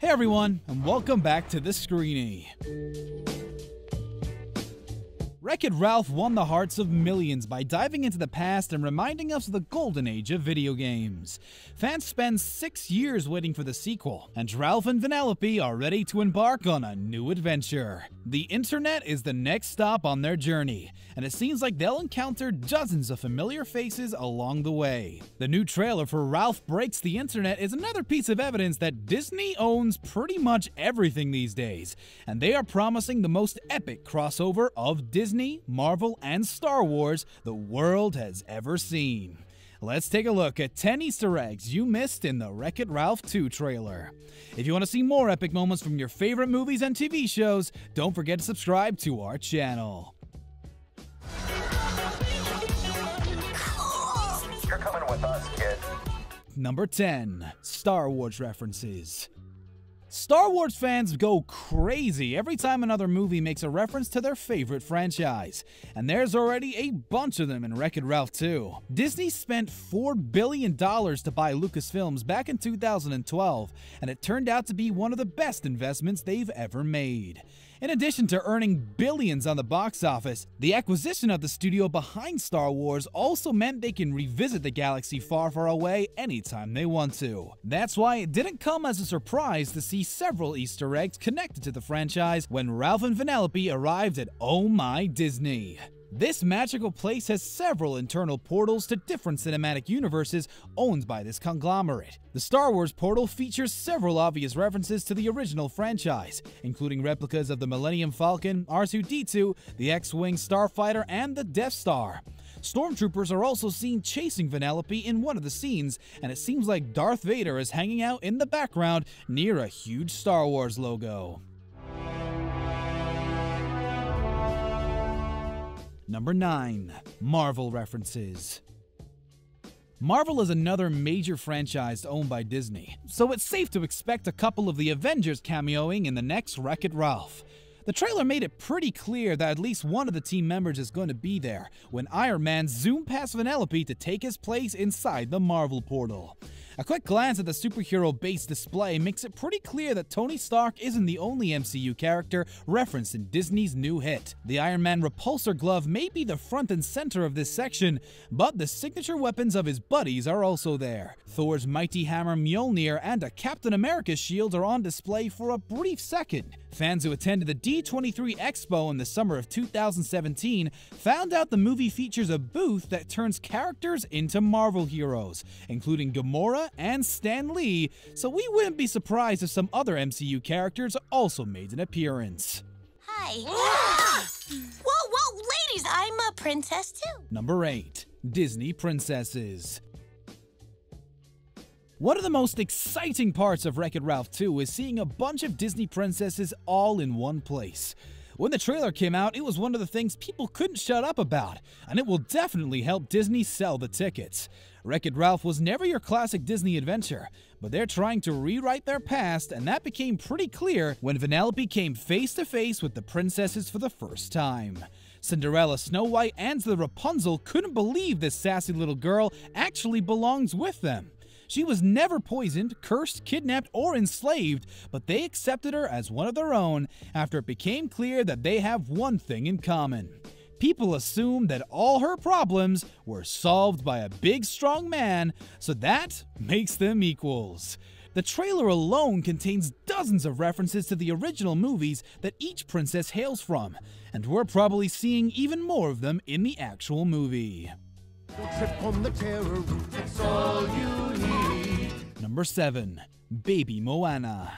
Hey everyone, and welcome back to the SCREENY. Wreck-It Ralph won the hearts of millions by diving into the past and reminding us of the golden age of video games. Fans spend 6 years waiting for the sequel, and Ralph and Vanellope are ready to embark on a new adventure. The internet is the next stop on their journey, and it seems like they'll encounter dozens of familiar faces along the way. The new trailer for Ralph Breaks the Internet is another piece of evidence that Disney owns pretty much everything these days, and they are promising the most epic crossover of Disney, Marvel, and Star Wars the world has ever seen. Let's take a look at 10 Easter eggs you missed in the Wreck-It Ralph 2 trailer. If you want to see more epic moments from your favorite movies and TV shows, don't forget to subscribe to our channel. You're coming with us, kid. Number 10. Star Wars references. Star Wars fans go crazy every time another movie makes a reference to their favorite franchise, and there's already a bunch of them in Wreck-It Ralph 2. Disney spent $4 billion to buy Lucasfilms back in 2012, and it turned out to be one of the best investments they've ever made. In addition to earning billions on the box office, the acquisition of the studio behind Star Wars also meant they can revisit the galaxy far, far away anytime they want to. That's why it didn't come as a surprise to see several Easter eggs connected to the franchise when Ralph and Vanellope arrived at Oh My Disney. This magical place has several internal portals to different cinematic universes owned by this conglomerate. The Star Wars portal features several obvious references to the original franchise, including replicas of the Millennium Falcon, R2-D2, the X-Wing Starfighter, and the Death Star. Stormtroopers are also seen chasing Vanellope in one of the scenes, and it seems like Darth Vader is hanging out in the background near a huge Star Wars logo. Number 9. Marvel references. Marvel is another major franchise owned by Disney, so it's safe to expect a couple of the Avengers cameoing in the next Wreck-It Ralph. The trailer made it pretty clear that at least one of the team members is going to be there when Iron Man zoomed past Vanellope to take his place inside the Marvel portal. A quick glance at the superhero base display makes it pretty clear that Tony Stark isn't the only MCU character referenced in Disney's new hit. The Iron Man repulsor glove may be the front and center of this section, but the signature weapons of his buddies are also there. Thor's mighty hammer Mjolnir and a Captain America shield are on display for a brief second. Fans who attended the D23 Expo in the summer of 2017 found out the movie features a booth that turns characters into Marvel heroes, including Gamora and Stan Lee, so we wouldn't be surprised if some other MCU characters also made an appearance. Hi. Whoa, ladies, I'm a princess too. Number 8. Disney princesses. One of the most exciting parts of Wreck-It Ralph 2 is seeing a bunch of Disney princesses all in one place. When the trailer came out, it was one of the things people couldn't shut up about, and it will definitely help Disney sell the tickets. Wreck-It Ralph was never your classic Disney adventure, but they're trying to rewrite their past, and that became pretty clear when Vanellope came face to face with the princesses for the first time. Cinderella, Snow White, and the Rapunzel couldn't believe this sassy little girl actually belongs with them. She was never poisoned, cursed, kidnapped, or enslaved, but they accepted her as one of their own after it became clear that they have one thing in common. People assumed that all her problems were solved by a big, strong man, so that makes them equals. The trailer alone contains dozens of references to the original movies that each princess hails from, and we're probably seeing even more of them in the actual movie. Trip on the terror route, it's all you need. Number 7. Baby Moana.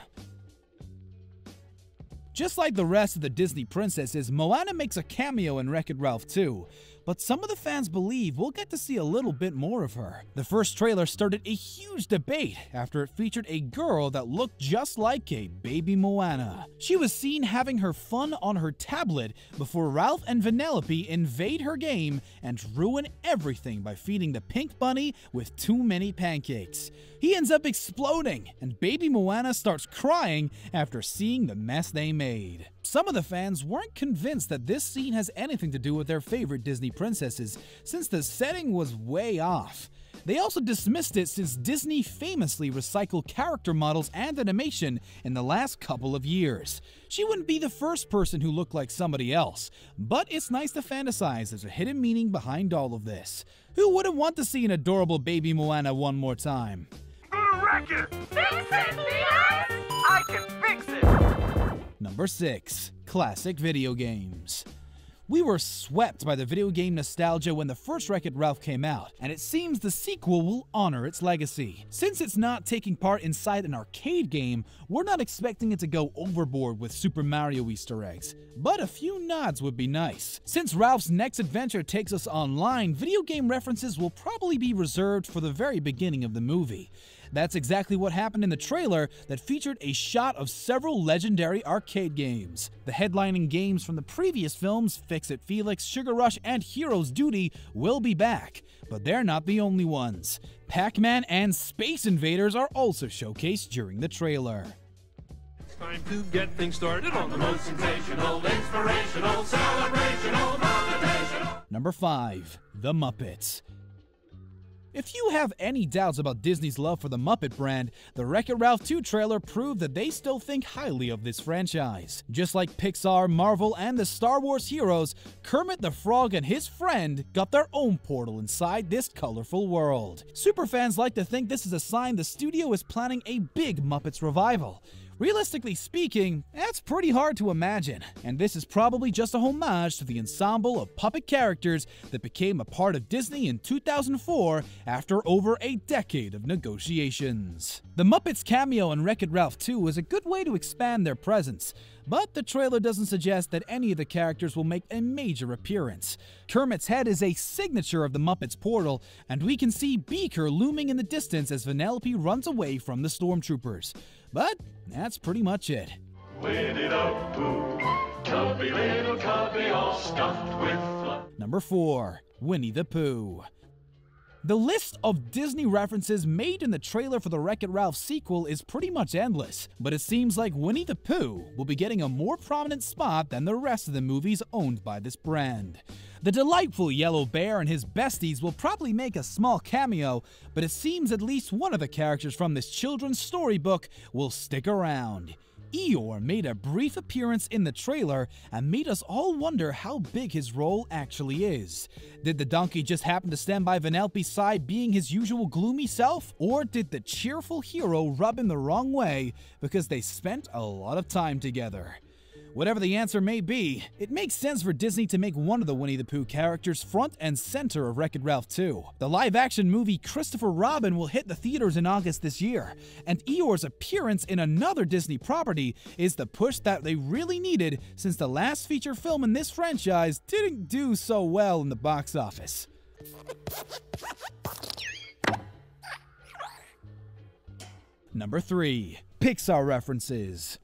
Just like the rest of the Disney princesses, Moana makes a cameo in Wreck-It Ralph 2, but some of the fans believe we'll get to see a little bit more of her. The first trailer started a huge debate after it featured a girl that looked just like a baby Moana. She was seen having her fun on her tablet before Ralph and Vanellope invade her game and ruin everything by feeding the pink bunny with too many pancakes. He ends up exploding, and baby Moana starts crying after seeing the mess they made. Some of the fans weren't convinced that this scene has anything to do with their favorite Disney princesses, since the setting was way off. They also dismissed it since Disney famously recycled character models and animation in the last couple of years. She wouldn't be the first person who looked like somebody else, but it's nice to fantasize there's a hidden meaning behind all of this. Who wouldn't want to see an adorable baby Moana one more time? Wreck it! Fix it, Leon! I can fix it! Number 6. Classic video games. We were swept by the video game nostalgia when the first Wreck-It Ralph came out, and it seems the sequel will honor its legacy. Since it's not taking part inside an arcade game, we're not expecting it to go overboard with Super Mario Easter eggs, but a few nods would be nice. Since Ralph's next adventure takes us online, video game references will probably be reserved for the very beginning of the movie. That's exactly what happened in the trailer that featured a shot of several legendary arcade games. The headlining games from the previous films, Fix-It Felix, Sugar Rush, and Hero's Duty, will be back, but they're not the only ones. Pac-Man and Space Invaders are also showcased during the trailer. It's time to get things started on the most sensational, inspirational, celebrational, motivational. Number 5. The Muppets. If you have any doubts about Disney's love for the Muppet brand, the Wreck-It Ralph 2 trailer proved that they still think highly of this franchise. Just like Pixar, Marvel, and the Star Wars heroes, Kermit the Frog and his friend got their own portal inside this colorful world. Superfans like to think this is a sign the studio is planning a big Muppets revival. Realistically speaking, that's pretty hard to imagine, and this is probably just a homage to the ensemble of puppet characters that became a part of Disney in 2004 after over a decade of negotiations. The Muppets cameo in Wreck-It Ralph 2 is a good way to expand their presence, but the trailer doesn't suggest that any of the characters will make a major appearance. Kermit's head is a signature of the Muppets portal, and we can see Beaker looming in the distance as Vanellope runs away from the stormtroopers. But that's pretty much it. Winnie the Pooh, cubby little cubby, all stuffed with fluff. Number 4. Winnie the Pooh. The list of Disney references made in the trailer for the Wreck-It Ralph sequel is pretty much endless, but it seems like Winnie the Pooh will be getting a more prominent spot than the rest of the movies owned by this brand. The delightful yellow bear and his besties will probably make a small cameo, but it seems at least one of the characters from this children's storybook will stick around. Eeyore made a brief appearance in the trailer and made us all wonder how big his role actually is. Did the donkey just happen to stand by Vanellope's side being his usual gloomy self? Or did the cheerful hero rub him the wrong way because they spent a lot of time together? Whatever the answer may be, it makes sense for Disney to make one of the Winnie the Pooh characters front and center of Wreck-It Ralph 2. The live-action movie Christopher Robin will hit the theaters in August this year, and Eeyore's appearance in another Disney property is the push that they really needed since the last feature film in this franchise didn't do so well in the box office. Number 3. Pixar references.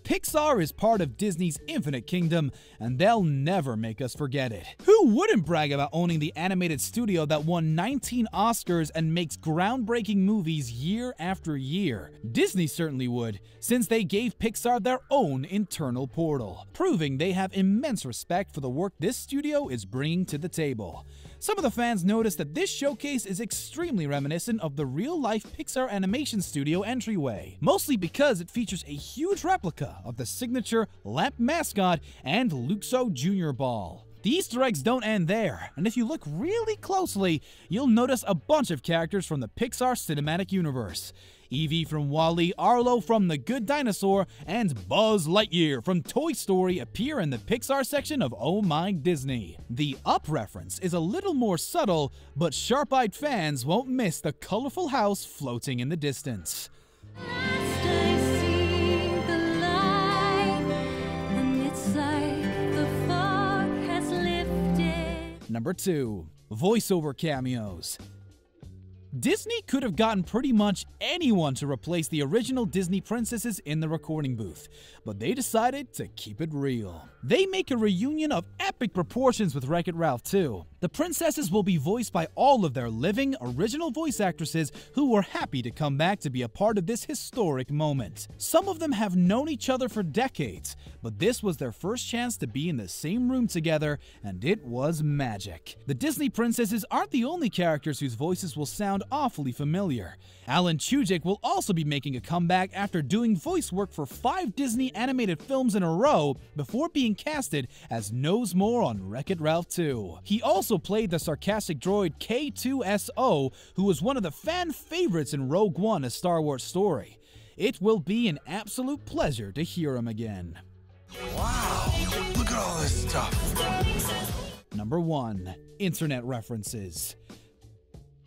Pixar is part of Disney's infinite kingdom, and they'll never make us forget it. Who wouldn't brag about owning the animated studio that won 19 Oscars and makes groundbreaking movies year after year? Disney certainly would, since they gave Pixar their own internal portal, proving they have immense respect for the work this studio is bringing to the table. Some of the fans noticed that this showcase is extremely reminiscent of the real-life Pixar animation studio entryway, mostly because it features a huge replica of the signature Lamp mascot and Luxo Jr. ball. The Easter eggs don't end there, and if you look really closely, you'll notice a bunch of characters from the Pixar cinematic universe. Evie from WALL-E, Arlo from The Good Dinosaur, and Buzz Lightyear from Toy Story appear in the Pixar section of Oh My Disney. The Up reference is a little more subtle, but sharp-eyed fans won't miss the colorful house floating in the distance. Number 2. Voiceover cameos. Disney could have gotten pretty much anyone to replace the original Disney princesses in the recording booth, but they decided to keep it real. They make a reunion of epic proportions with Wreck-It Ralph 2. The princesses will be voiced by all of their living, original voice actresses who were happy to come back to be a part of this historic moment. Some of them have known each other for decades, but this was their first chance to be in the same room together, and it was magic. The Disney princesses aren't the only characters whose voices will sound awfully familiar. Alan Tudyk will also be making a comeback after doing voice work for 5 Disney animated films in a row before being casted as Knowsmore on Wreck-It Ralph 2. He also played the sarcastic droid K2SO, who was one of the fan favorites in Rogue One: A Star Wars Story. It will be an absolute pleasure to hear him again. Wow, look at all this stuff. Number 1. Internet references.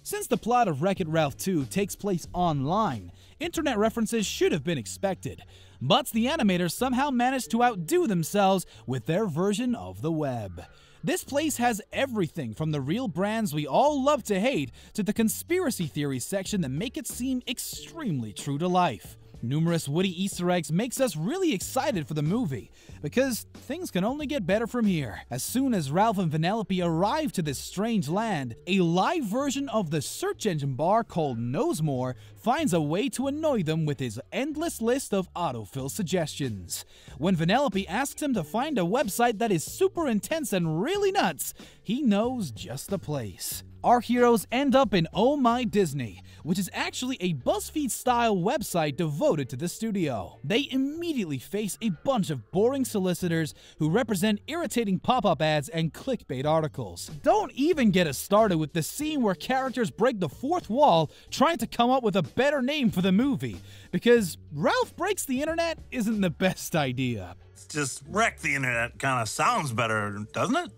Since the plot of Wreck-It Ralph 2 takes place online, internet references should have been expected, but the animators somehow managed to outdo themselves with their version of the web. This place has everything from the real brands we all love to hate to the conspiracy theories section that make it seem extremely true to life. Numerous witty Easter eggs makes us really excited for the movie, because things can only get better from here. As soon as Ralph and Vanellope arrive to this strange land, a live version of the search engine bar called Knowsmore finds a way to annoy them with his endless list of autofill suggestions. When Vanellope asks him to find a website that is super intense and really nuts, he knows just the place. Our heroes end up in Oh My Disney, which is actually a BuzzFeed-style website devoted to the studio. They immediately face a bunch of boring solicitors who represent irritating pop-up ads and clickbait articles. Don't even get us started with the scene where characters break the fourth wall trying to come up with a better name for the movie, because Ralph Breaks the Internet isn't the best idea. Just wreck the internet kind of sounds better, doesn't it?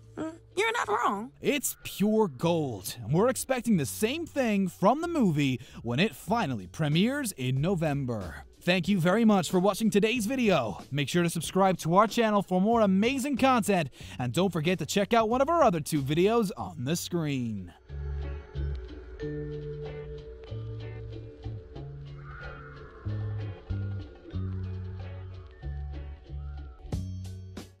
You're not wrong. It's pure gold, and we're expecting the same thing from the movie when it finally premieres in November. Thank you very much for watching today's video. Make sure to subscribe to our channel for more amazing content, and don't forget to check out one of our other 2 videos on the screen.